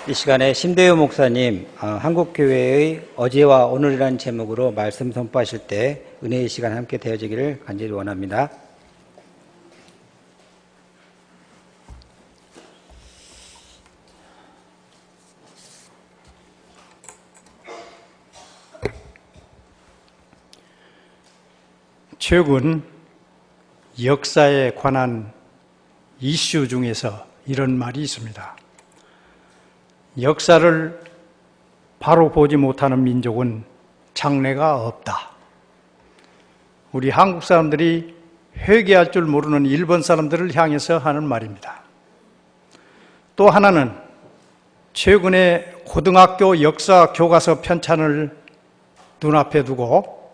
이 시간에 심대유 목사님 한국교회의 어제와 오늘이라는 제목으로 말씀 선포하실 때 은혜의 시간 함께 되어지기를 간절히 원합니다. 최근 역사에 관한 이슈 중에서 이런 말이 있습니다. 역사를 바로 보지 못하는 민족은 장래가 없다. 우리 한국 사람들이 회개할 줄 모르는 일본 사람들을 향해서 하는 말입니다. 또 하나는 최근에 고등학교 역사 교과서 편찬을 눈앞에 두고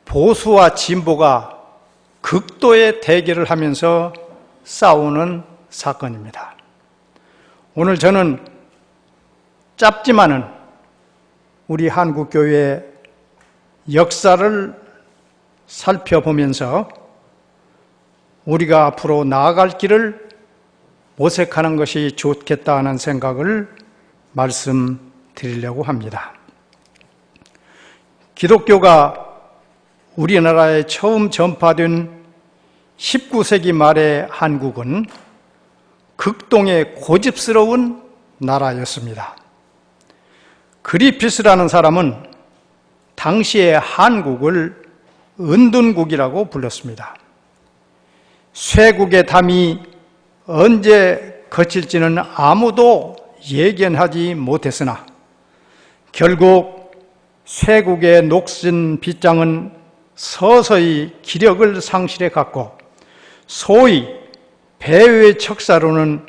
보수와 진보가 극도의 대결을 하면서 싸우는 사건입니다. 오늘 저는 짧지만은 우리 한국교회의 역사를 살펴보면서 우리가 앞으로 나아갈 길을 모색하는 것이 좋겠다 하는 생각을 말씀드리려고 합니다. 기독교가 우리나라에 처음 전파된 19세기 말의 한국은 극동의 고집스러운 나라였습니다. 그리피스라는 사람은 당시의 한국을 은둔국이라고 불렀습니다. 쇠국의 담이 언제 거칠지는 아무도 예견하지 못했으나 결국 쇠국의 녹슨 빗장은 서서히 기력을 상실해 갔고 소위 배후의 척사로는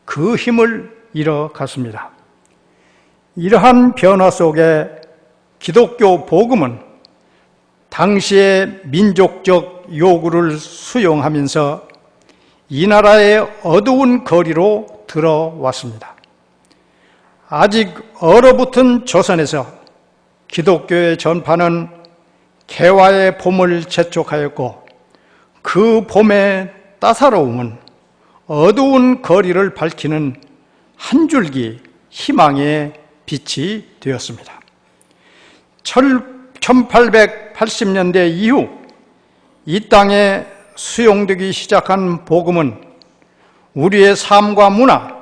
그 힘을 잃어갔습니다. 이러한 변화 속에 기독교 복음은 당시의 민족적 요구를 수용하면서 이 나라의 어두운 거리로 들어왔습니다. 아직 얼어붙은 조선에서 기독교의 전파는 개화의 봄을 재촉하였고 그 봄의 따사로움은 어두운 거리를 밝히는 한 줄기 희망의 빛이 되었습니다. 1880년대 이후 이 땅에 수용되기 시작한 복음은 우리의 삶과 문화,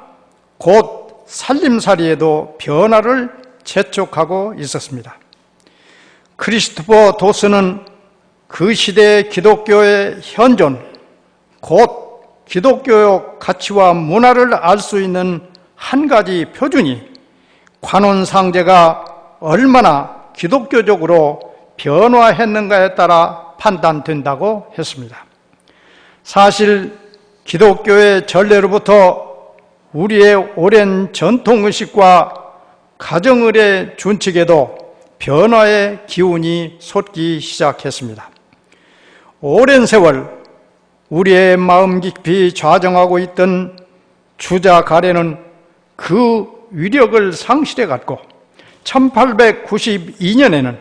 곧 살림살이에도 변화를 재촉하고 있었습니다. 크리스토퍼 도스는 그 시대의 기독교의 현존, 곧 기독교의 가치와 문화를 알 수 있는 한 가지 표준이 관원상제가 얼마나 기독교적으로 변화했는가에 따라 판단된다고 했습니다. 사실 기독교의 전례로부터 우리의 오랜 전통의식과 가정의례 준칙에도 변화의 기운이 솟기 시작했습니다. 오랜 세월 우리의 마음 깊이 좌정하고 있던 주자 가래는 그 위력을 상실해 갔고 1892년에는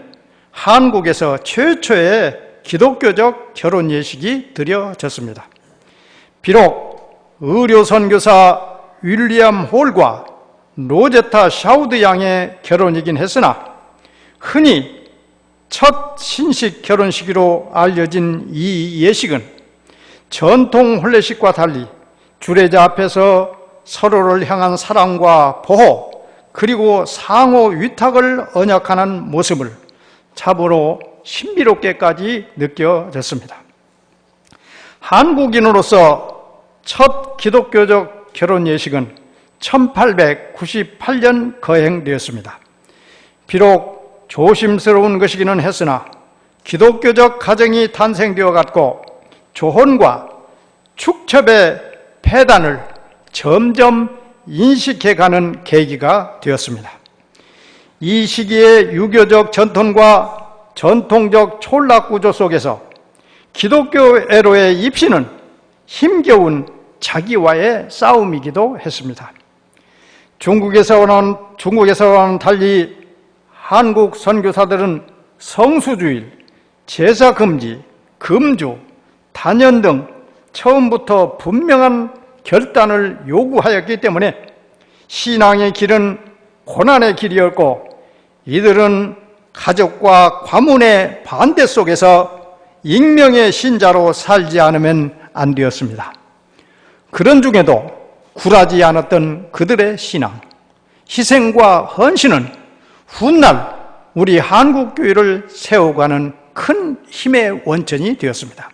한국에서 최초의 기독교적 결혼 예식이 드려졌습니다. 비록 의료 선교사 윌리엄 홀과 로제타 샤우드 양의 결혼이긴 했으나 흔히 첫 신식 결혼식으로 알려진 이 예식은 전통 혼례식과 달리 주례자 앞에서 서로를 향한 사랑과 보호 그리고 상호 위탁을 언약하는 모습을 참으로 신비롭게까지 느껴졌습니다. 한국인으로서 첫 기독교적 결혼 예식은 1898년 거행되었습니다. 비록 조심스러운 것이기는 했으나 기독교적 가정이 탄생되어 갔고 조혼과 축첩의 폐단을 점점 인식해가는 계기가 되었습니다. 이 시기의 유교적 전통과 전통적 촌락구조 속에서 기독교 애로의 입시는 힘겨운 자기와의 싸움이기도 했습니다. 중국에서와는 달리 한국 선교사들은 성수주일, 제사금지, 금주, 단연 등 처음부터 분명한 결단을 요구하였기 때문에 신앙의 길은 고난의 길이었고 이들은 가족과 가문의 반대 속에서 익명의 신자로 살지 않으면 안 되었습니다. 그런 중에도 굴하지 않았던 그들의 신앙, 희생과 헌신은 훗날 우리 한국교회를 세워가는 큰 힘의 원천이 되었습니다.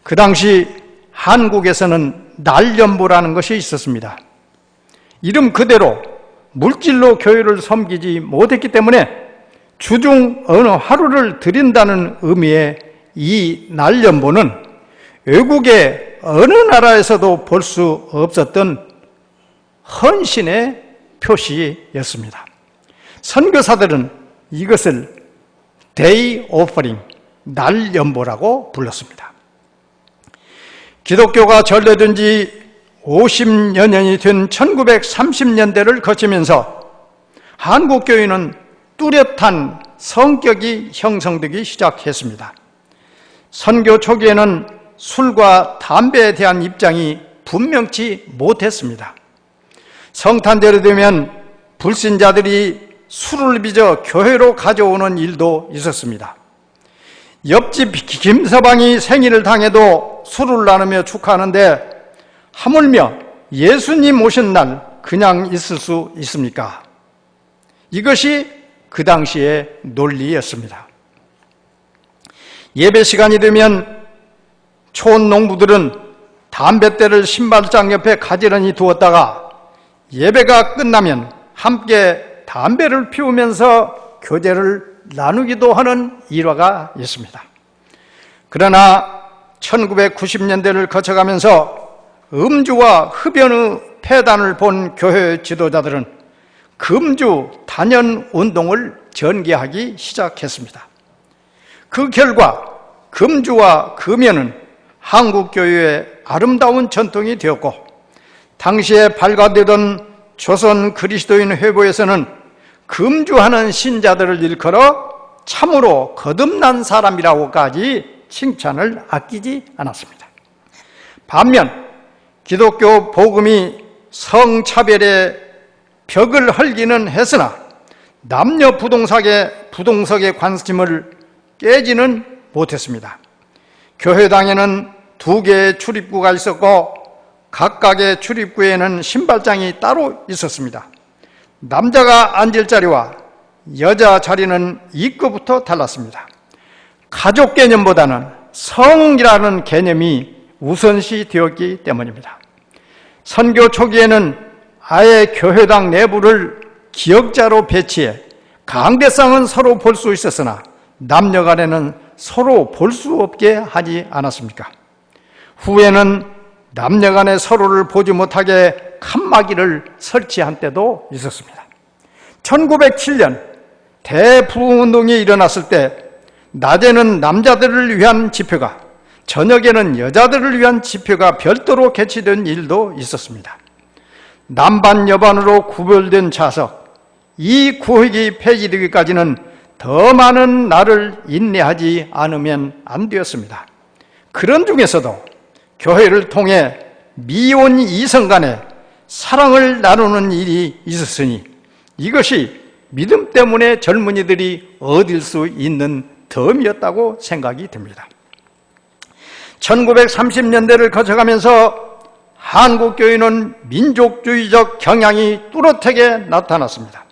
그 당시 한국에서는 날연보라는 것이 있었습니다. 이름 그대로 물질로 교회를 섬기지 못했기 때문에 주중 어느 하루를 드린다는 의미의 이 날연보는 외국의 어느 나라에서도 볼 수 없었던 헌신의 표시였습니다. 선교사들은 이것을 데이 오퍼링, 날연보라고 불렀습니다. 기독교가 전래된 지 50여 년이 된 1930년대를 거치면서 한국교회는 뚜렷한 성격이 형성되기 시작했습니다. 선교 초기에는 술과 담배에 대한 입장이 분명치 못했습니다. 성탄절이 되면 불신자들이 술을 빚어 교회로 가져오는 일도 있었습니다. 옆집 김서방이 생일을 당해도 술을 나누며 축하하는데 하물며 예수님 오신 날 그냥 있을 수 있습니까? 이것이 그 당시의 논리였습니다. 예배 시간이 되면 촌농부들은 담뱃대를 신발장 옆에 가지런히 두었다가 예배가 끝나면 함께 담배를 피우면서 교제를 나누기도 하는 일화가 있습니다. 그러나 1990년대를 거쳐가면서 음주와 흡연의 폐단을 본 교회 지도자들은 금주 단연 운동을 전개하기 시작했습니다. 그 결과 금주와 금연은 한국교회의 아름다운 전통이 되었고, 당시에 발간되던 조선 그리스도인 회보에서는 금주하는 신자들을 일컬어 참으로 거듭난 사람이라고까지 칭찬을 아끼지 않았습니다. 반면 기독교 복음이 성차별의 벽을 헐기는 했으나 남녀 부동석의 관심을 깨지는 못했습니다. 교회당에는 2개의 출입구가 있었고 각각의 출입구에는 신발장이 따로 있었습니다. 남자가 앉을 자리와 여자 자리는 입구부터 달랐습니다. 가족 개념보다는 성이라는 개념이 우선시 되었기 때문입니다. 선교 초기에는 아예 교회당 내부를 기역자로 배치해 강대상은 서로 볼 수 있었으나 남녀 간에는 서로 볼 수 없게 하지 않았습니까? 후에는 남녀 간에 서로를 보지 못하게 칸막이를 설치한 때도 있었습니다. 1907년 대부흥운동이 일어났을 때 낮에는 남자들을 위한 집회가, 저녁에는 여자들을 위한 집회가 별도로 개최된 일도 있었습니다. 남반 여반으로 구별된 좌석, 이 구획이 폐지되기까지는 더 많은 날을 인내하지 않으면 안 되었습니다. 그런 중에서도 교회를 통해 미혼 이성 간에 사랑을 나누는 일이 있었으니 이것이 믿음 때문에 젊은이들이 얻을 수 있는 덤이었다고 생각이 듭니다. 1930년대를 거쳐가면서 한국교회는 민족주의적 경향이 뚜렷하게 나타났습니다.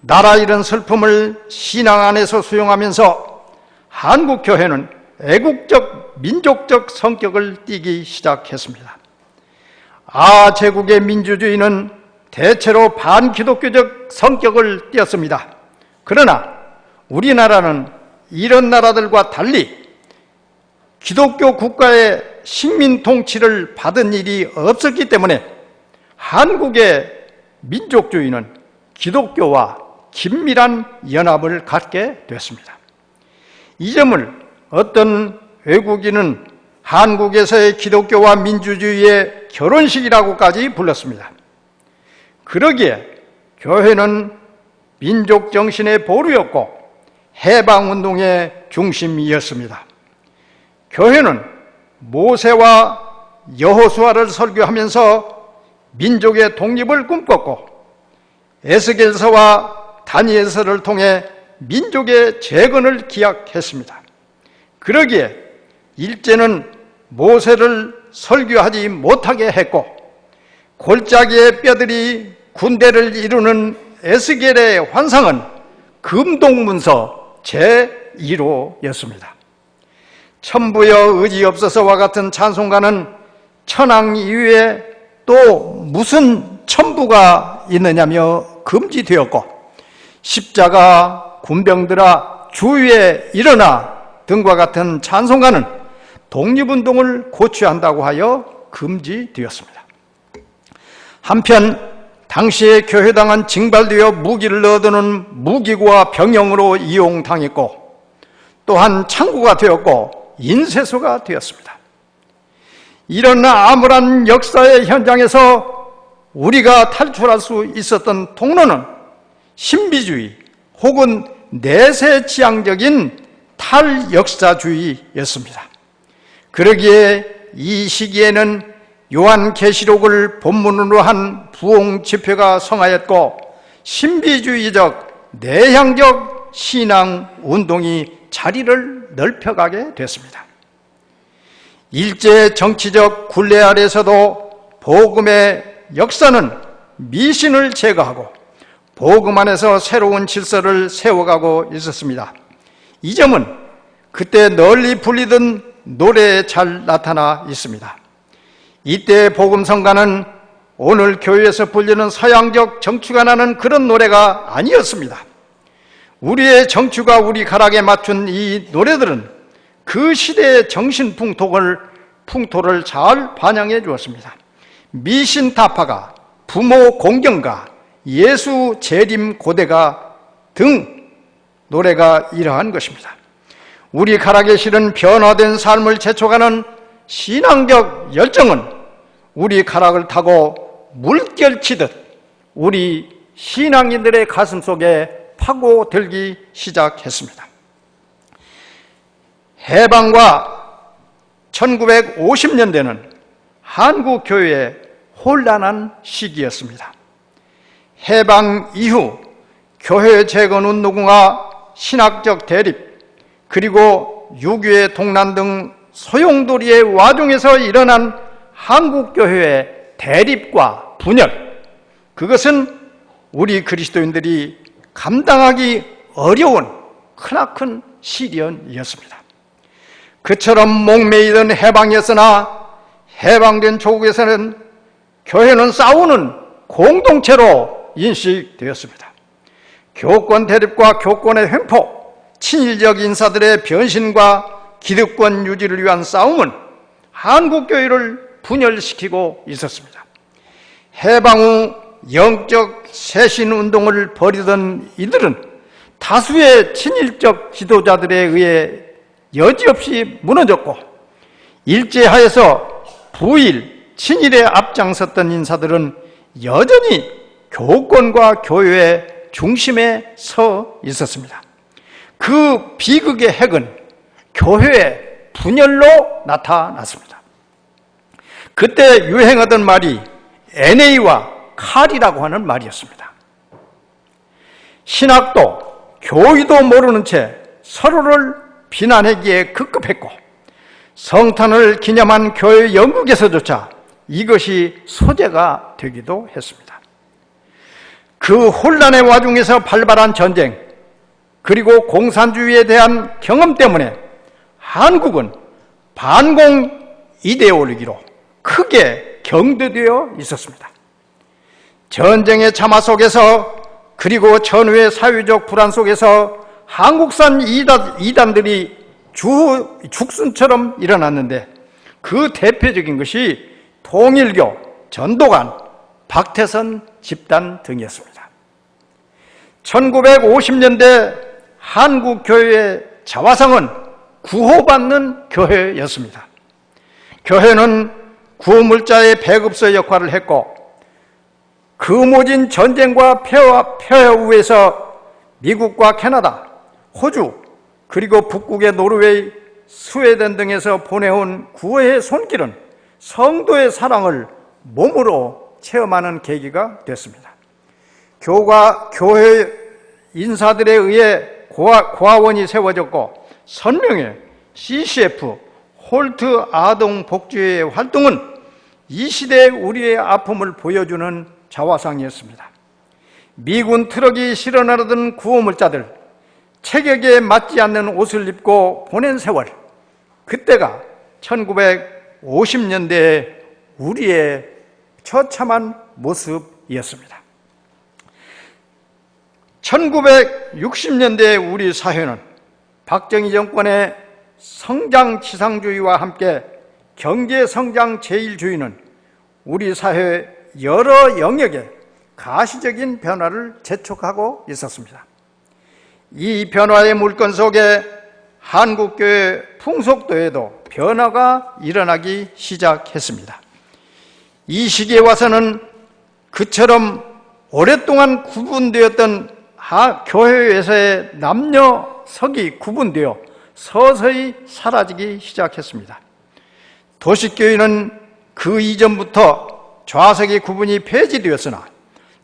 나라 잃은 슬픔을 신앙 안에서 수용하면서 한국교회는 애국적, 민족적 성격을 띠기 시작했습니다. 제국의 민주주의는 대체로 반기독교적 성격을 띠었습니다. 그러나 우리나라는 이런 나라들과 달리 기독교 국가의 식민 통치를 받은 일이 없었기 때문에 한국의 민족주의는 기독교와 긴밀한 연합을 갖게 됐습니다. 이 점을 어떤 외국인은 한국에서의 기독교와 민주주의의 결혼식이라고까지 불렀습니다. 그러기에 교회는 민족 정신의 보루였고 해방운동의 중심이었습니다. 교회는 모세와 여호수아를 설교하면서 민족의 독립을 꿈꿨고 에스겔서와 다니엘서를 통해 민족의 재건을 기약했습니다. 그러기에 일제는 모세를 설교하지 못하게 했고 골짜기의 뼈들이 군대를 이루는 에스겔의 환상은 금동문서 제1호였습니다. 천부여 의지없어서와 같은 찬송가는 천황 이후에 또 무슨 천부가 있느냐며 금지되었고 십자가, 군병들아 주위에 일어나 등과 같은 찬송가는 독립운동을 고취한다고 하여 금지되었습니다. 한편 당시에 교회당은 징발되어 무기를 얻어놓은 무기고와 병영으로 이용당했고 또한 창구가 되었고 인쇄소가 되었습니다. 이런 암울한 역사의 현장에서 우리가 탈출할 수 있었던 통로는 신비주의 혹은 내세지향적인 탈역사주의였습니다. 그러기에 이 시기에는 요한계시록을 본문으로 한 부흥 집회가 성하였고 신비주의적 내향적 신앙 운동이 자리를 넓혀가게 됐습니다. 일제 정치적 굴레 아래서도 복음의 역사는 미신을 제거하고 복음 안에서 새로운 질서를 세워가고 있었습니다. 이 점은 그때 널리 불리던 노래에 잘 나타나 있습니다. 이때 복음성가는 오늘 교회에서 불리는 서양적 정취가 나는 그런 노래가 아니었습니다. 우리의 정취가 우리 가락에 맞춘 이 노래들은 그 시대의 풍토를 잘 반영해 주었습니다. 미신 타파가, 부모 공경가, 예수 재림 고대가 등 노래가 이러한 것입니다. 우리 가락에 실은 변화된 삶을 재촉하는 신앙적 열정은 우리 가락을 타고 물결치듯 우리 신앙인들의 가슴 속에 파고들기 시작했습니다. 해방과 1950년대는 한국 교회의 혼란한 시기였습니다. 해방 이후 교회 재건 운동과 신학적 대립, 그리고 6.25의 동란 등 소용돌이의 와중에서 일어난 한국교회의 대립과 분열, 그것은 우리 그리스도인들이 감당하기 어려운 크나큰 시련이었습니다. 그처럼 목매이던 해방이었으나 해방된 조국에서는 교회는 싸우는 공동체로 인식되었습니다. 교권 대립과 교권의 횡포, 친일적 인사들의 변신과 기득권 유지를 위한 싸움은 한국교회를 분열시키고 있었습니다. 해방 후 영적 쇄신운동을 벌이던 이들은 다수의 친일적 지도자들에 의해 여지없이 무너졌고, 일제하에서 부일, 친일에 앞장섰던 인사들은 여전히 교권과 교회의 중심에 서 있었습니다. 그 비극의 핵은 교회의 분열로 나타났습니다. 그때 유행하던 말이 NA와 칼이라고 하는 말이었습니다. 신학도 교의도 모르는 채 서로를 비난하기에 급급했고, 성탄을 기념한 교회 영국에서조차 이것이 소재가 되기도 했습니다. 그 혼란의 와중에서 발발한 전쟁, 그리고 공산주의에 대한 경험 때문에 한국은 반공 이데올로기로 크게 경도되어 있었습니다. 전쟁의 참화 속에서, 그리고 전후의 사회적 불안 속에서 한국산 이단들이 죽순처럼 일어났는데, 그 대표적인 것이 통일교, 전도관, 박태선 집단 등이었습니다. 1950년대 한국교회의 자화상은 구호받는 교회였습니다. 교회는 구물자의 배급소 역할을 했고, 금오진 전쟁과 폐허 후에서 미국과 캐나다, 호주, 그리고 북극의 노르웨이, 스웨덴 등에서 보내온 구호의 손길은 성도의 사랑을 몸으로 체험하는 계기가 됐습니다. 교회 인사들에 의해 고아원이 세워졌고, 선명의 CCF, 홀트 아동복지회의 활동은 이 시대의 우리의 아픔을 보여주는 자화상이었습니다. 미군 트럭이 실어 나르던 구호물자들, 체격에 맞지 않는 옷을 입고 보낸 세월, 그때가 1950년대의 우리의 처참한 모습이었습니다. 1960년대의 우리 사회는 박정희 정권의 성장지상주의와 함께 경제성장 제일주의는 우리 사회의 여러 영역에 가시적인 변화를 재촉하고 있었습니다. 이 변화의 물건 속에 한국교회 풍속도에도 변화가 일어나기 시작했습니다. 이 시기에 와서는 그처럼 오랫동안 구분되었던 교회에서의 남녀석이 구분되어 서서히 사라지기 시작했습니다. 도시교회는 그 이전부터 좌석의 구분이 폐지되었으나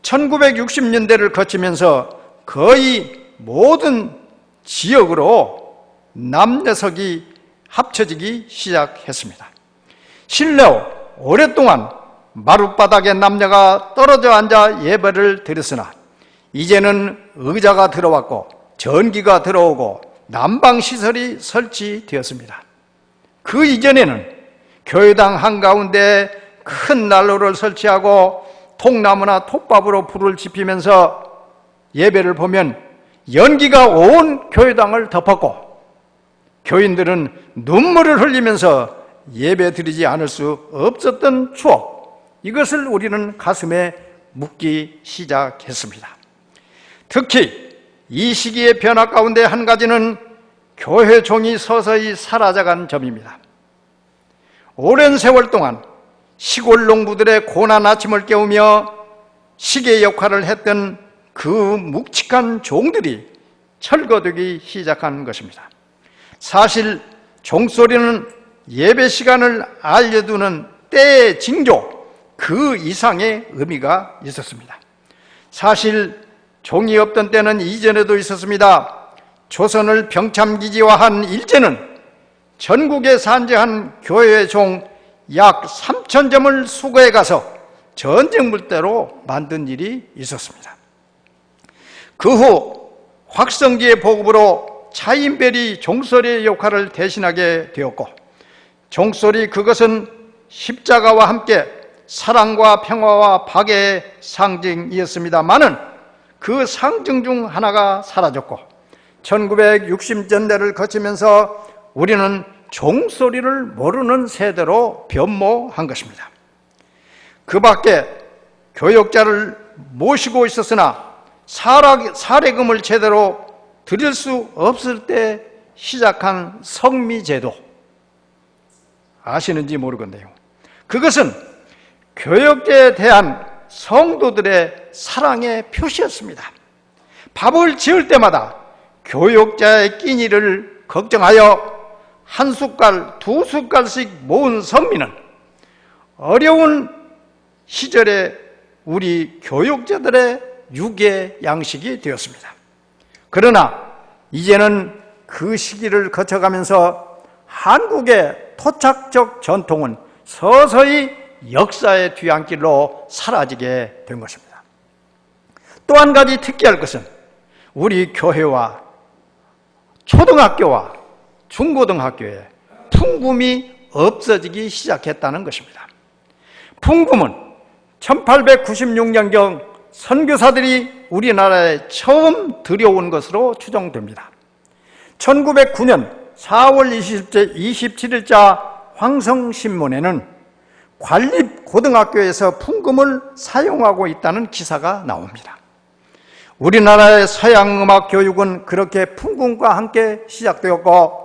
1960년대를 거치면서 거의 모든 지역으로 남녀석이 합쳐지기 시작했습니다. 실내로 오랫동안 마룻바닥에 남녀가 떨어져 앉아 예배를 드렸으나 이제는 의자가 들어왔고 전기가 들어오고 난방시설이 설치되었습니다. 그 이전에는 교회당 한가운데 큰 난로를 설치하고 통나무나 톱밥으로 불을 지피면서 예배를 보면 연기가 온 교회당을 덮었고 교인들은 눈물을 흘리면서 예배 드리지 않을 수 없었던 추억, 이것을 우리는 가슴에 묻기 시작했습니다. 특히 이 시기의 변화 가운데 한 가지는 교회 종이 서서히 사라져간 점입니다. 오랜 세월 동안 시골 농부들의 고난 아침을 깨우며 시계 역할을 했던 그 묵직한 종들이 철거되기 시작한 것입니다. 사실 종소리는 예배 시간을 알려두는 때의 징조 그 이상의 의미가 있었습니다. 사실 종이 없던 때는 이전에도 있었습니다. 조선을 병참기지화한 일제는 전국에 산재한 교회 종 약 3,000점을 수거해 가서 전쟁 물대로 만든 일이 있었습니다. 그 후 확성기의 보급으로 차인벨이 종소리의 역할을 대신하게 되었고, 종소리 그것은 십자가와 함께 사랑과 평화와 박애의 상징이었습니다마는 그 상징 중 하나가 사라졌고 1960년대를 거치면서 우리는 종소리를 모르는 세대로 변모한 것입니다. 그 밖에 교역자를 모시고 있었으나 사례금을 제대로 드릴 수 없을 때 시작한 성미제도 아시는지 모르겠네요. 그것은 교역자에 대한 성도들의 사랑의 표시였습니다. 밥을 지을 때마다 교역자의 끼니를 걱정하여 한 숟갈, 두 숟갈씩 모은 성미는 어려운 시절에 우리 교역자들의 유괴 양식이 되었습니다. 그러나 이제는 그 시기를 거쳐가면서 한국의 토착적 전통은 서서히 역사의 뒤안길로 사라지게 된 것입니다. 또 한 가지 특기할 것은 우리 교회와 초등학교와 중고등학교에 풍금이 없어지기 시작했다는 것입니다. 풍금은 1896년경 선교사들이 우리나라에 처음 들여온 것으로 추정됩니다. 1909년 4월 27일자 황성신문에는 관립고등학교에서 풍금을 사용하고 있다는 기사가 나옵니다. 우리나라의 서양음악 교육은 그렇게 풍금과 함께 시작되었고,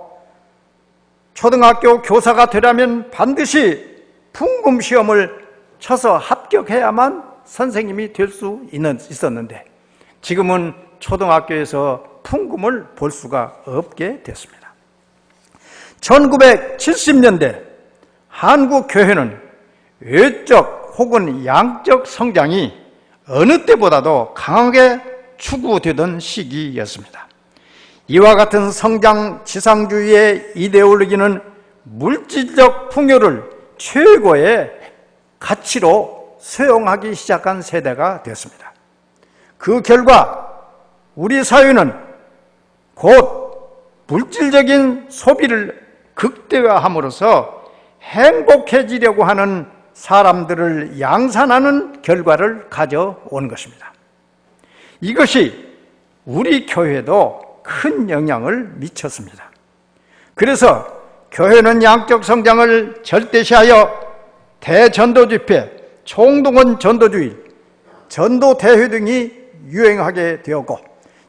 초등학교 교사가 되려면 반드시 풍금 시험을 쳐서 합격해야만 선생님이 될 수 있었는데 지금은 초등학교에서 풍금을 볼 수가 없게 됐습니다. 1970년대 한국 교회는 외적 혹은 양적 성장이 어느 때보다도 강하게 추구되던 시기였습니다. 이와 같은 성장 지상주의의 이데올로기는 물질적 풍요를 최고의 가치로 수용하기 시작한 세대가 되었습니다. 그 결과 우리 사회는 곧 물질적인 소비를 극대화함으로써 행복해지려고 하는 사람들을 양산하는 결과를 가져온 것입니다. 이것이 우리 교회에도 큰 영향을 미쳤습니다. 그래서 교회는 양적 성장을 절대시하여 대전도 집회, 총동원 전도주의, 전도대회 등이 유행하게 되었고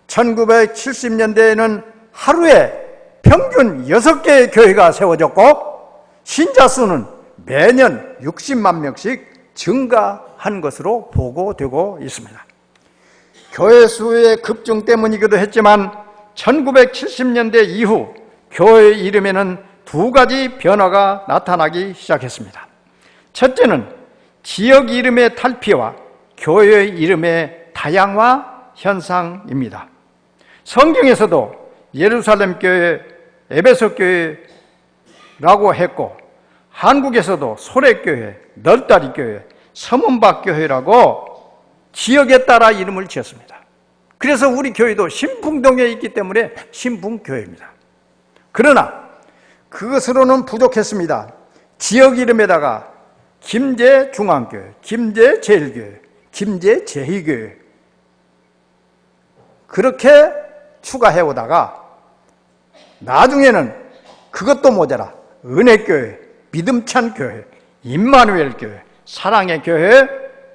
1970년대에는 하루에 평균 6개의 교회가 세워졌고 신자 수는 매년 60만 명씩 증가한 것으로 보고되고 있습니다. 교회 수의 급증 때문이기도 했지만 1970년대 이후 교회 이름에는 두 가지 변화가 나타나기 시작했습니다. 첫째는 지역 이름의 탈피와 교회 이름의 다양화 현상입니다. 성경에서도 예루살렘 교회, 에베소 교회라고 했고 한국에서도 소래교회, 널다리 교회, 서문박 교회라고 지역에 따라 이름을 지었습니다. 그래서 우리 교회도 신풍동에 있기 때문에 신풍교회입니다. 그러나 그것으로는 부족했습니다. 지역 이름에다가 김제중앙교회, 김제제일교회, 김제제희교회 그렇게 추가해오다가 나중에는 그것도 모자라 은혜교회, 믿음찬 교회, 임마누엘 교회, 사랑의 교회,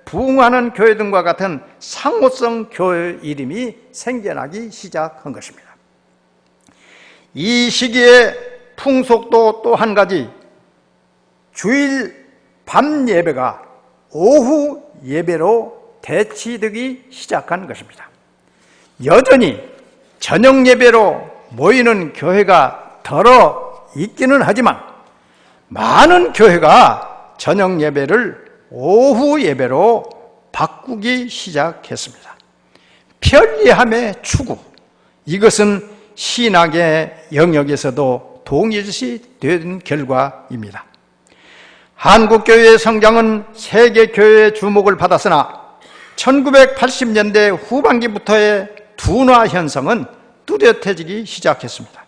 부흥하는 교회 등과 같은 상호성 교회 이름이 생겨나기 시작한 것입니다. 이 시기의 풍속도 또 한 가지, 주일 밤 예배가 오후 예배로 대치되기 시작한 것입니다. 여전히 저녁 예배로 모이는 교회가 덜어 있기는 하지만 많은 교회가 저녁 예배를 오후 예배로 바꾸기 시작했습니다. 편리함의 추구, 이것은 신학의 영역에서도 동일시 된 결과입니다. 한국교회의 성장은 세계교회의 주목을 받았으나 1980년대 후반기부터의 둔화 현상은 뚜렷해지기 시작했습니다.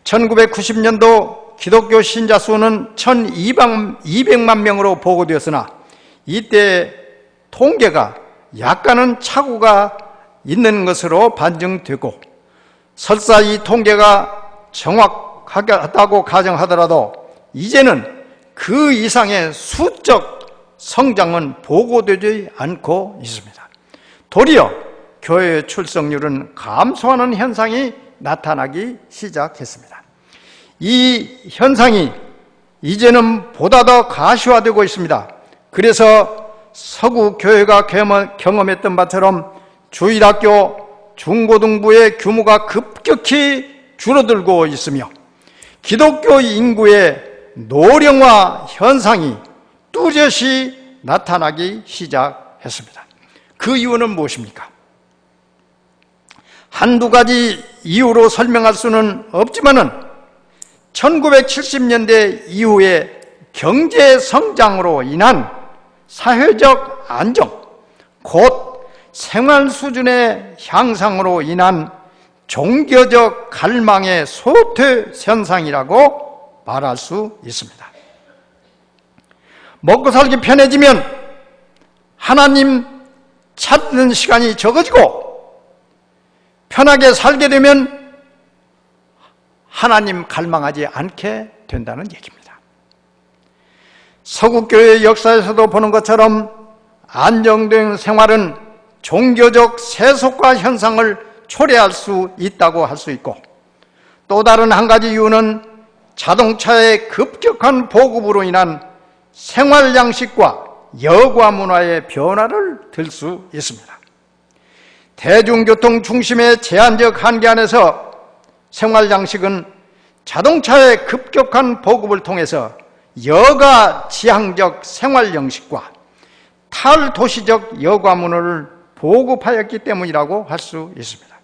1990년도 기독교 신자 수는 1200만 명으로 보고되었으나 이때 통계가 약간은 착오가 있는 것으로 반증되고, 설사 이 통계가 정확하다고 가정하더라도 이제는 그 이상의 수적 성장은 보고되지 않고 있습니다. 도리어 교회 출석률은 감소하는 현상이 나타나기 시작했습니다. 이 현상이 이제는 보다 더 가시화되고 있습니다. 그래서 서구 교회가 경험했던 바처럼 주일학교, 중고등부의 규모가 급격히 줄어들고 있으며 기독교 인구의 노령화 현상이 뚜렷이 나타나기 시작했습니다. 그 이유는 무엇입니까? 한두 가지 이유로 설명할 수는 없지만은 1970년대 이후의 경제 성장으로 인한 사회적 안정, 곧 생활 수준의 향상으로 인한 종교적 갈망의 쇠퇴 현상이라고 말할 수 있습니다. 먹고 살기 편해지면 하나님 찾는 시간이 적어지고, 편하게 살게 되면 하나님 갈망하지 않게 된다는 얘기입니다. 서구교회 역사에서도 보는 것처럼 안정된 생활은 종교적 세속화 현상을 초래할 수 있다고 할 수 있고, 또 다른 한 가지 이유는 자동차의 급격한 보급으로 인한 생활 양식과 여가 문화의 변화를 들 수 있습니다. 대중교통 중심의 제한적 한계 안에서 생활 양식은 자동차의 급격한 보급을 통해서 여가 지향적 생활 양식과 탈도시적 여가 문화를 보급하였기 때문이라고 할 수 있습니다.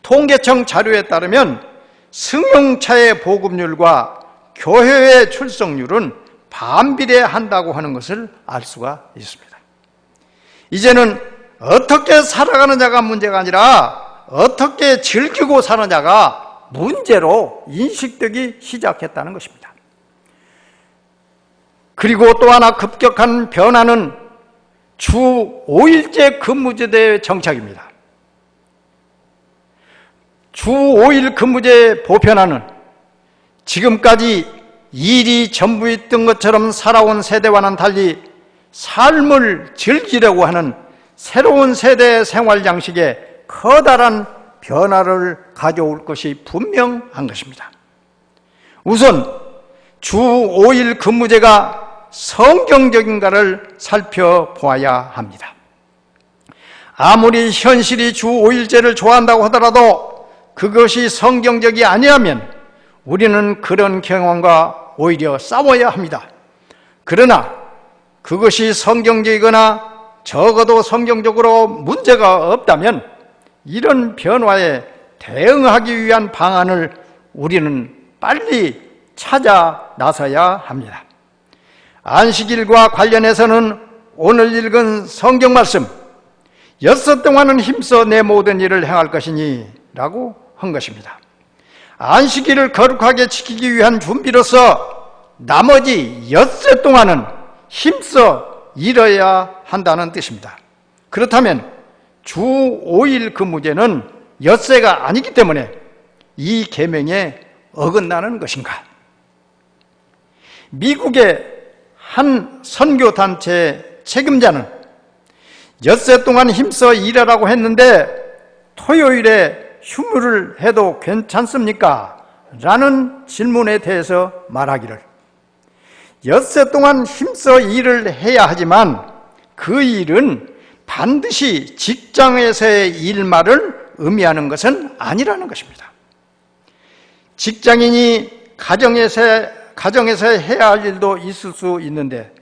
통계청 자료에 따르면 승용차의 보급률과 교회의 출석률은 반비례한다고 하는 것을 알 수가 있습니다. 이제는 어떻게 살아가느냐가 문제가 아니라 어떻게 즐기고 사느냐가 문제로 인식되기 시작했다는 것입니다. 그리고 또 하나 급격한 변화는 주 5일제 근무제의 정착입니다. 주 5일 근무제 보편화는 지금까지 일이 전부있던 것처럼 살아온 세대와는 달리 삶을 즐기려고 하는 새로운 세대의 생활 양식에 커다란 변화를 가져올 것이 분명한 것입니다. 우선 주 5일 근무제가 성경적인가를 살펴보아야 합니다. 아무리 현실이 주 5일제를 좋아한다고 하더라도 그것이 성경적이 아니라면 우리는 그런 경험과 오히려 싸워야 합니다. 그러나 그것이 성경적이거나 적어도 성경적으로 문제가 없다면 이런 변화에 대응하기 위한 방안을 우리는 빨리 찾아 나서야 합니다. 안식일과 관련해서는 오늘 읽은 성경 말씀, 엿새 동안은 힘써 내 모든 일을 행할 것이니 라고 한 것입니다. 안식일을 거룩하게 지키기 위한 준비로서 나머지 엿새 동안은 힘써 일해야 한다는 뜻입니다. 그렇다면 주 5일 근무제는 엿새가 아니기 때문에 이 계명에 어긋나는 것인가? 미국의 한 선교단체 책임자는 엿새 동안 힘써 일하라고 했는데 토요일에 휴무를 해도 괜찮습니까? 라는 질문에 대해서 말하기를, 엿새 동안 힘써 일을 해야 하지만 그 일은 반드시 직장에서의 일말을 의미하는 것은 아니라는 것입니다. 직장인이 가정에서 해야 할 일도 있을 수 있는데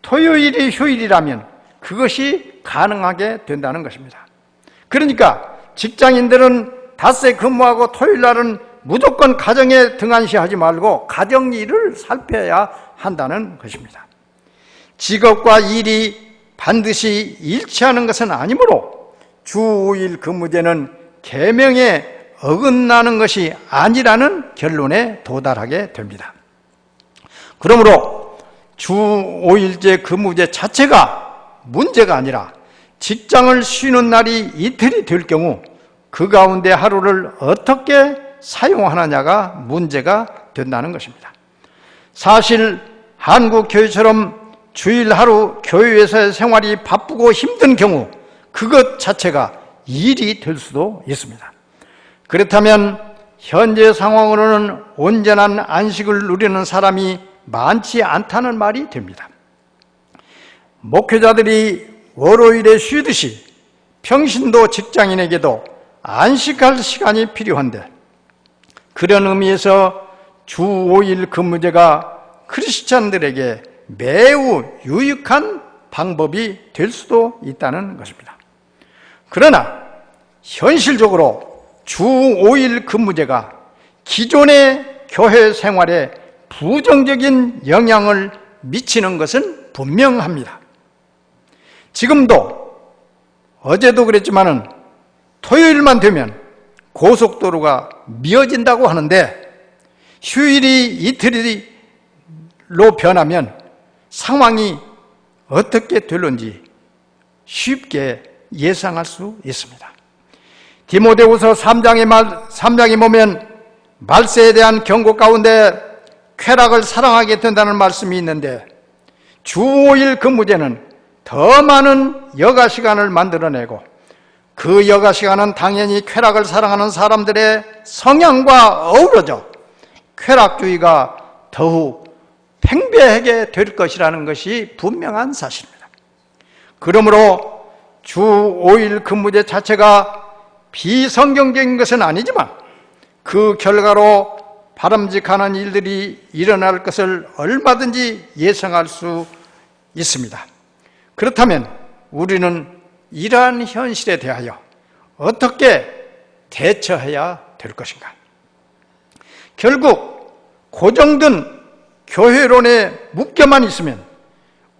토요일이 휴일이라면 그것이 가능하게 된다는 것입니다. 그러니까 직장인들은 닷새 근무하고 토요일 날은 무조건 가정에 등한시하지 말고 가정 일을 살펴야 한다는 것입니다. 직업과 일이 반드시 일치하는 것은 아니므로 주 5일 근무제는 계명에 어긋나는 것이 아니라는 결론에 도달하게 됩니다. 그러므로 주 5일제 근무제 자체가 문제가 아니라 직장을 쉬는 날이 이틀이 될 경우 그 가운데 하루를 어떻게 사용하느냐가 문제가 된다는 것입니다. 사실 한국 교회처럼 주일 하루 교회에서의 생활이 바쁘고 힘든 경우 그것 자체가 일이 될 수도 있습니다. 그렇다면 현재 상황으로는 온전한 안식을 누리는 사람이 많지 않다는 말이 됩니다. 목회자들이 월요일에 쉬듯이 평신도 직장인에게도 안식할 시간이 필요한데 그런 의미에서 주 5일 근무제가 크리스찬들에게 매우 유익한 방법이 될 수도 있다는 것입니다. 그러나 현실적으로 주 5일 근무제가 기존의 교회 생활에 부정적인 영향을 미치는 것은 분명합니다. 지금도 어제도 그랬지만은 토요일만 되면 고속도로가 미어진다고 하는데 휴일이 이틀로 변하면 상황이 어떻게 될런지 쉽게 예상할 수 있습니다. 디모데후서 3장에 보면 말세에 대한 경고 가운데 쾌락을 사랑하게 된다는 말씀이 있는데 주 5일 근무제는 더 많은 여가 시간을 만들어내고 그 여가 시간은 당연히 쾌락을 사랑하는 사람들의 성향과 어우러져 쾌락주의가 더욱 팽배하게 될 것이라는 것이 분명한 사실입니다. 그러므로 주 5일 근무제 자체가 비성경적인 것은 아니지만 그 결과로 바람직한 일들이 일어날 것을 얼마든지 예상할 수 있습니다. 그렇다면 우리는 이러한 현실에 대하여 어떻게 대처해야 될 것인가? 결국 고정된 교회론에 묶여만 있으면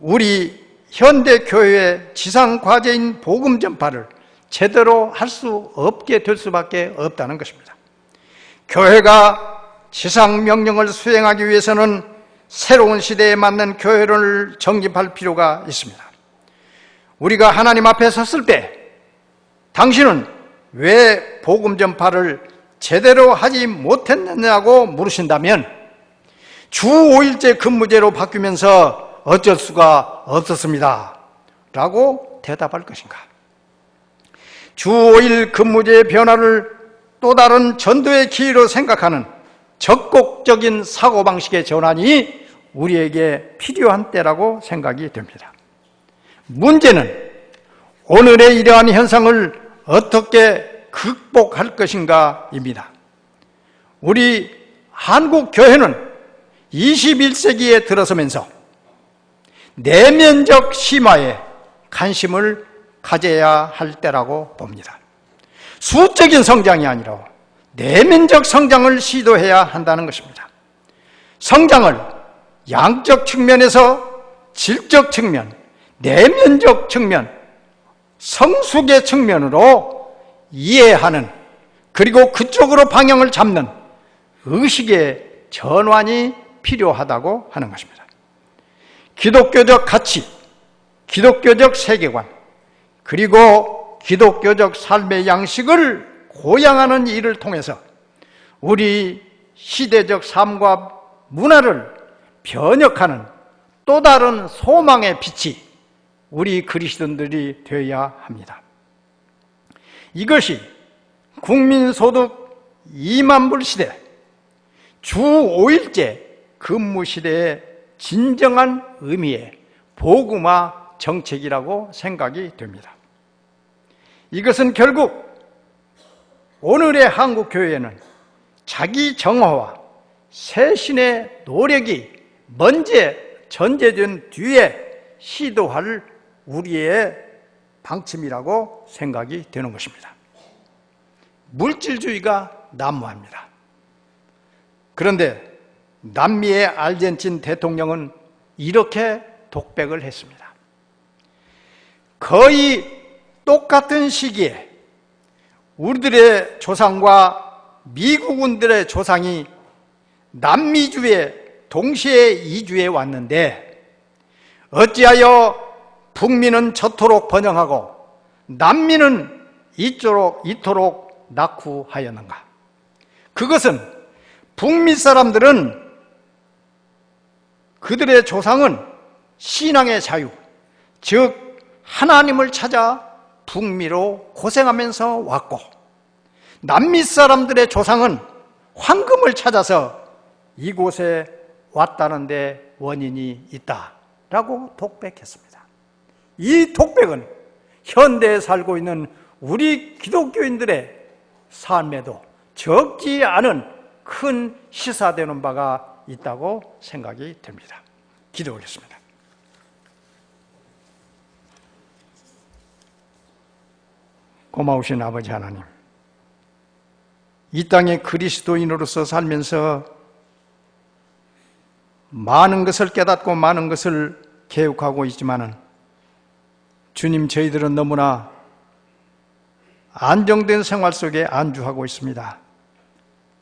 우리 현대 교회의 지상 과제인 복음 전파를 제대로 할 수 없게 될 수밖에 없다는 것입니다. 교회가 지상 명령을 수행하기 위해서는 새로운 시대에 맞는 교회론을 정립할 필요가 있습니다. 우리가 하나님 앞에 섰을 때 당신은 왜 복음 전파를 제대로 하지 못했느냐고 물으신다면 주 5일제 근무제로 바뀌면서 어쩔 수가 없었습니다 라고 대답할 것인가? 주 5일 근무제의 변화를 또 다른 전도의 기회로 생각하는 적극적인 사고방식의 전환이 우리에게 필요한 때라고 생각이 됩니다. 문제는 오늘의 이러한 현상을 어떻게 극복할 것인가입니다. 우리 한국 교회는 21세기에 들어서면서 내면적 심화에 관심을 가져야 할 때라고 봅니다. 수적인 성장이 아니라 내면적 성장을 시도해야 한다는 것입니다. 성장을 양적 측면에서 질적 측면, 내면적 측면, 성숙의 측면으로 이해하는, 그리고 그쪽으로 방향을 잡는 의식의 전환이 필요하다고 하는 것입니다. 기독교적 가치, 기독교적 세계관, 그리고 기독교적 삶의 양식을 고양하는 일을 통해서 우리 시대적 삶과 문화를 변혁하는 또 다른 소망의 빛이 우리 그리스도인들이 되어야 합니다. 이것이 국민소득 2만 불 시대, 주 5일제 근무 시대의 진정한 의미의 복음화 정책이라고 생각이 됩니다. 이것은 결국 오늘의 한국교회에는 자기 정화와 새신의 노력이 먼저 전제된 뒤에 시도할 우리의 방침이라고 생각이 되는 것입니다. 물질주의가 난무합니다. 그런데 남미의 아르헨틴 대통령은 이렇게 독백을 했습니다. 거의 똑같은 시기에 우리들의 조상과 미국인들의 조상이 남미주에 동시에 이주해 왔는데 어찌하여 북미는 저토록 번영하고 남미는 이토록 낙후하였는가? 그것은 북미 사람들은 그들의 조상은 신앙의 자유, 즉 하나님을 찾아 북미로 고생하면서 왔고, 남미 사람들의 조상은 황금을 찾아서 이곳에 왔다는 데 원인이 있다라고 독백했습니다. 이 독백은 현대에 살고 있는 우리 기독교인들의 삶에도 적지 않은 큰 시사되는 바가 있다고 생각이 됩니다. 기도하겠습니다. 고마우신 아버지 하나님, 이 땅에 그리스도인으로서 살면서 많은 것을 깨닫고 많은 것을 개혁하고 있지만은 주님, 저희들은 너무나 안정된 생활 속에 안주하고 있습니다.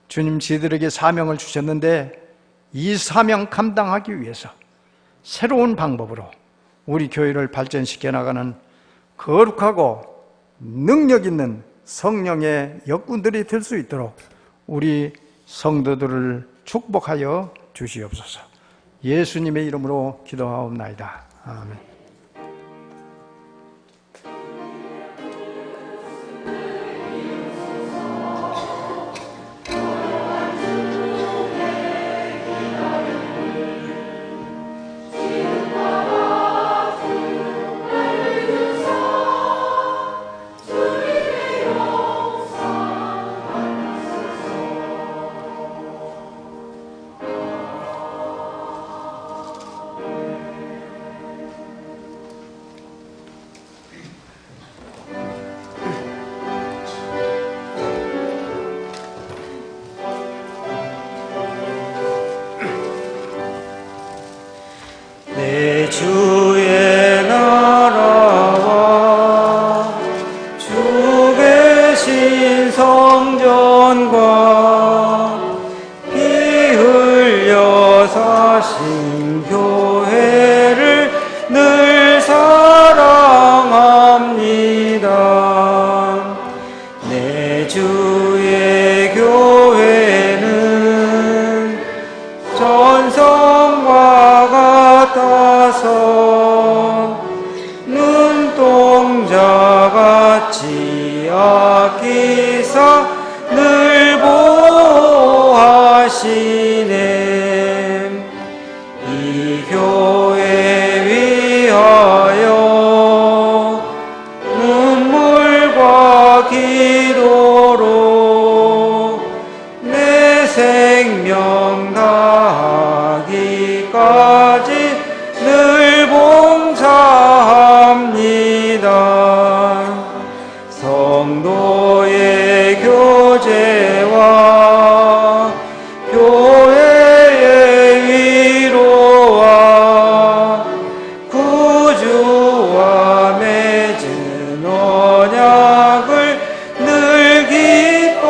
주님, 저희들에게 사명을 주셨는데 이 사명 감당하기 위해서 새로운 방법으로 우리 교회를 발전시켜 나가는 거룩하고 능력 있는 성령의 역군들이 될 수 있도록 우리 성도들을 축복하여 주시옵소서. 예수님의 이름으로 기도하옵나이다. 아멘. 주의 나라와 주 계신 성전과 피 흘려 사신 교회를 늘 사랑합니다. 내 주의 교회는 전성과 같아서 눈동자같이 아끼사 늘 보호하시네. 이 교회 위하여 눈물과 기도로 내 생명 다하기까지 늘 봉사합니다. 성도의 교제와 교회의 위로와 구주와 맺은 언약을 늘 기뻐합니다.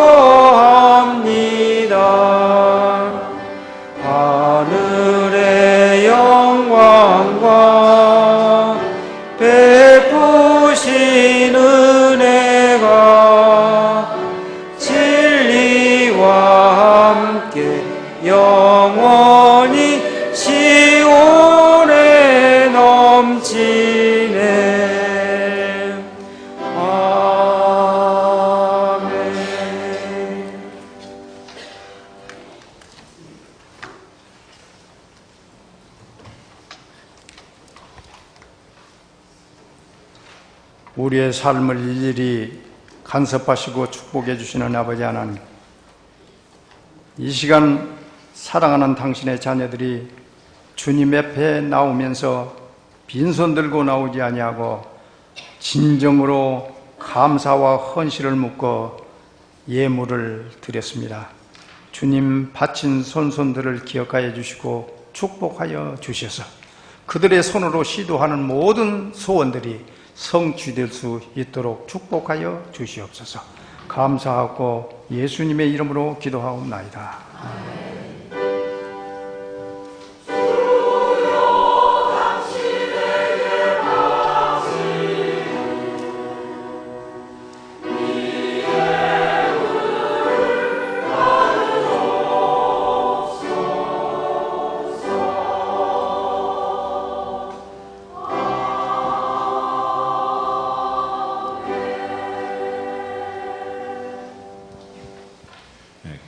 하늘의 영광과 베푸신 은혜가 진리와 함께 영원히 시온에 넘치네. 아멘. 우리의 삶을 일일이 간섭하시고 축복해 주시는 아버지 하나님, 이 시간 사랑하는 당신의 자녀들이 주님 앞에 나오면서 빈손 들고 나오지 아니하고 진정으로 감사와 헌신을 묻고 예물을 드렸습니다. 주님 바친 손손들을 기억하여 주시고 축복하여 주셔서 그들의 손으로 시도하는 모든 소원들이 성취될 수 있도록 축복하여 주시옵소서. 감사하고 예수님의 이름으로 기도하옵나이다.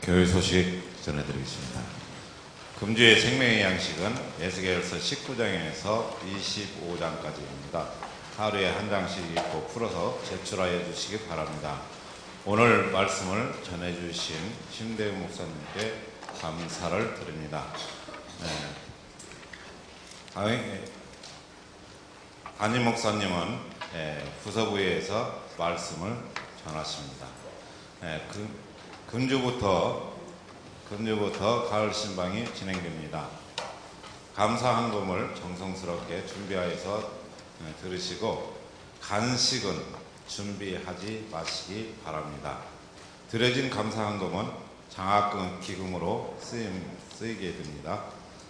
교회 소식 전해드리겠습니다. 금주의 생명의 양식은 에스겔서 19장에서 25장까지입니다. 하루에 한 장씩 읽고 풀어서 제출하여 주시기 바랍니다. 오늘 말씀을 전해주신 심대우 목사님께 감사를 드립니다. 담임 목사님은 부서부에서 말씀을 전하십니다. 금주부터 가을 신방이 진행됩니다. 감사 헌금을 정성스럽게 준비하여서 들으시고 간식은 준비하지 마시기 바랍니다. 드려진 감사 헌금은 장학금 기금으로 쓰이게 됩니다.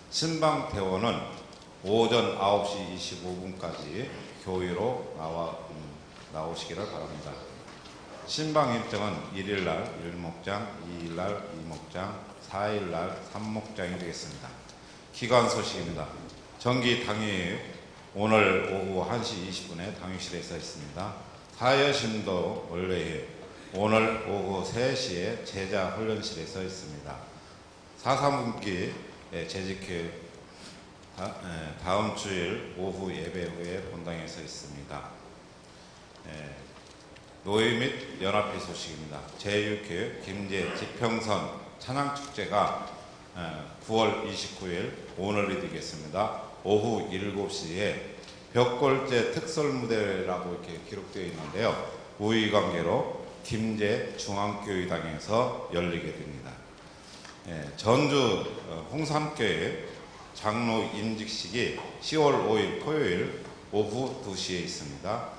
신방 대원은 오전 9시 25분까지 교회로 나오시기를 바랍니다. 신방 일정은 1일날 1목장, 2일날 2목장, 4일날 3목장이 되겠습니다. 기관 소식입니다. 정기 당일 오늘 오후 1시 20분에 당일실에서 있습니다. 사여심도 원래에 오늘 오후 3시에 제자 훈련실에서 있습니다. 4.3분기 재직교육 다음 주일 오후 예배 후에 본당에서 있습니다. 노예 및 연합회 소식입니다. 제6회 김제 지평선 찬양축제가 9월 29일 오늘이 되겠습니다. 오후 7시에 벽골제 특설무대라고 이렇게 기록되어 있는데요. 우위관계로 김제 중앙교회당에서 열리게 됩니다. 전주 홍산교회 장로 임직식이 10월 5일 토요일 오후 2시에 있습니다.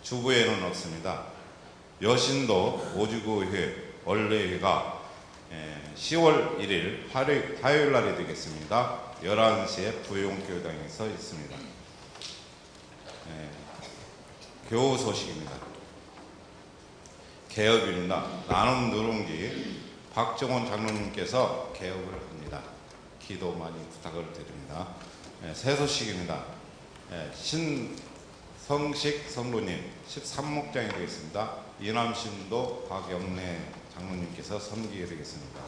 주부회는 없습니다. 여신도 오주교회 원래회가 10월 1일 화요일 날이 되겠습니다. 11시에 부용교회당에서 있습니다. 교우 소식입니다. 개업입니다. 나눔 누룽지 박정원 장로님께서 개업을 합니다. 기도 많이 부탁을 드립니다. 새 소식입니다. 신성식 성로님 13목장이 되겠습니다. 이남신도 박영래 장로님께서 섬기게 되겠습니다.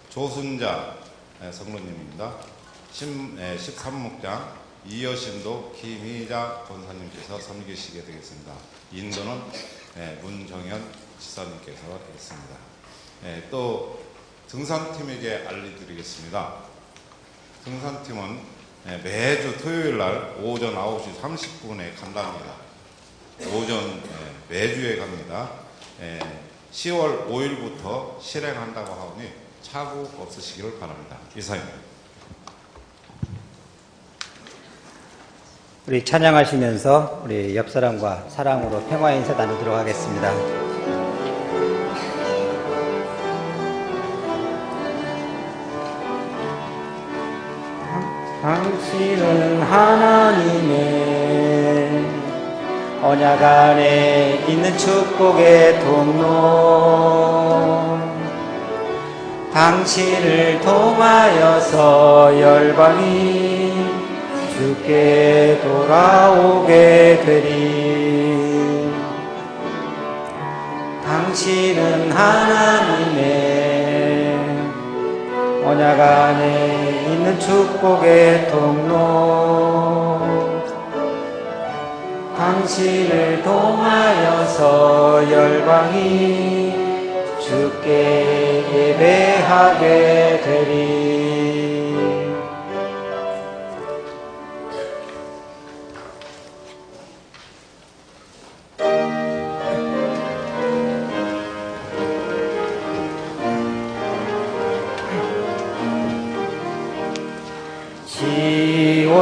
조순자 성로님입니다. 13목장 이여신도 김희자 권사님께서 섬기시게 되겠습니다. 인도는 문정현 지사님께서 있습니다. 또 등산팀에게 알려드리겠습니다. 등산팀은 매주 토요일 날 오전 9시 30분에 간답니다. 오전 매주에 갑니다. 10월 5일부터 실행한다고 하오니 차고 없으시기를 바랍니다. 이상입니다. 우리 찬양하시면서 우리 옆 사람과 사랑으로 평화 인사 나누도록 하겠습니다. 당신은 하나님의 언약 안에 있는 축복의 통로, 당신을 통하여서 열방이 주께 돌아오게 되리. 당신은 하나님의 언약 안에 있는 축복의 통로, 당신을 통하여서 열방이 주께 예배하게 되리.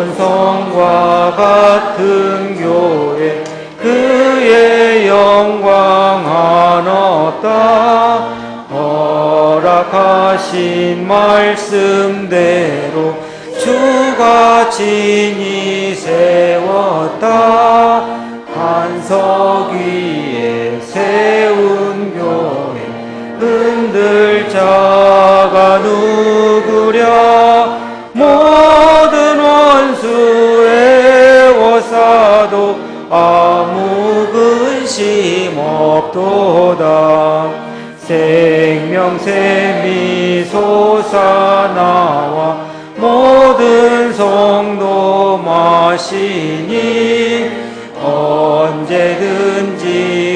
시온성과 같은 교회 그의 영광 한없다. 허락하신 말씀대로 주가 친히 세웠다. 반석 위에 세운 교회 흔들 자가 누구랴. 모든 원수 애워싸도 아무 근심 없도다. 생명샘이 솟아나와 모든 성도 마시니 언제든지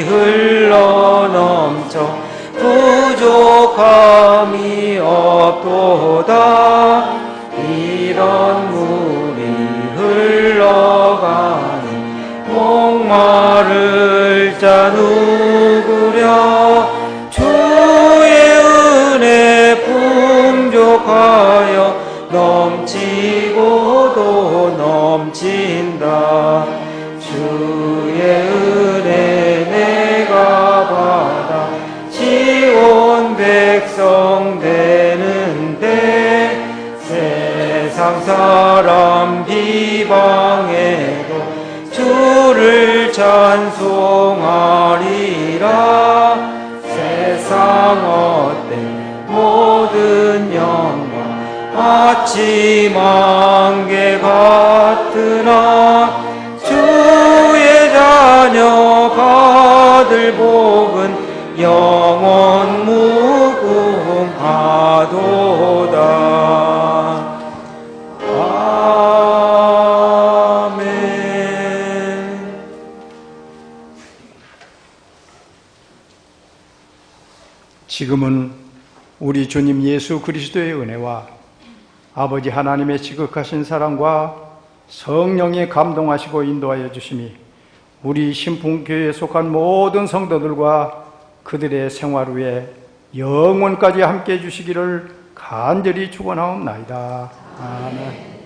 흘러넘쳐 부족함이 없도다. 이런 물이 흘러가니 목마를 자 누구랴. 주의 은혜 풍족하여 넘치고도 넘친다. 주의 은혜 내가 받아 지온 백성 되는데 세상 사람 비방해도 주를 찬송하리라. 세상 어때 모든 영광 아침 안개 같으나 주의 자녀 받을 복은 영원 무궁하도다. 아멘. 지금은 우리 주님 예수 그리스도의 은혜와 아버지 하나님의 지극하신 사랑과 성령의 감동하시고 인도하여 주심이 우리 신풍교회에 속한 모든 성도들과 그들의 생활 후에 영원까지 함께해 주시기를 간절히 축원하옵나이다. 아멘.